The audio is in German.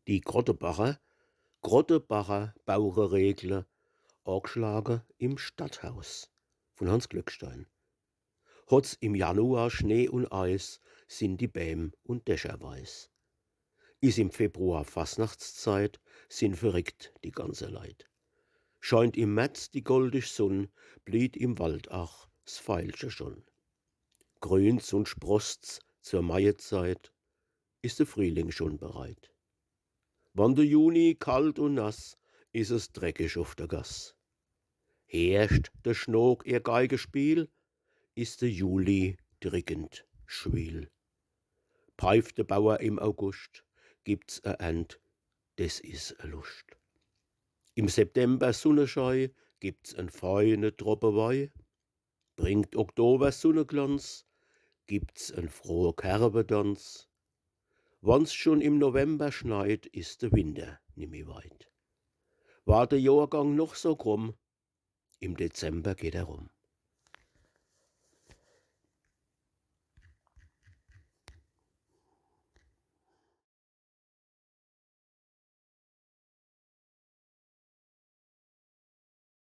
Die Grottebacher Bauernregel, angeschlagen im Stadthaus von Hans Glückstein. Hat's im Januar Schnee und Eis, sind die Bäm und Dächer weiß. Is im Februar Fasnachtszeit, sind verreckt die ganze Leid. Scheint im März die goldig Sonn, blüht im Wald ach s Veilche schon. Grüns und sprosst's zur Maiezeit, ist der Frühling schon bereit. Wann der Juni kalt und nass, is es dreckig auf der Gass. Herrscht der Schnook ihr Geigespiel, ist der Juli drückend schwül. Pfeift der Bauer im August, gibt's a End, des is a Lust. Im September Sonnenschei, gibt's en feine Tropfen Weih. Bringt Oktober Sonnenglanz, gibt's en frohe Kerbedanz. Wann's schon im November schneit, ist der Winter nimmer weit. War der Jahrgang noch so krumm, im Dezember geht er rum.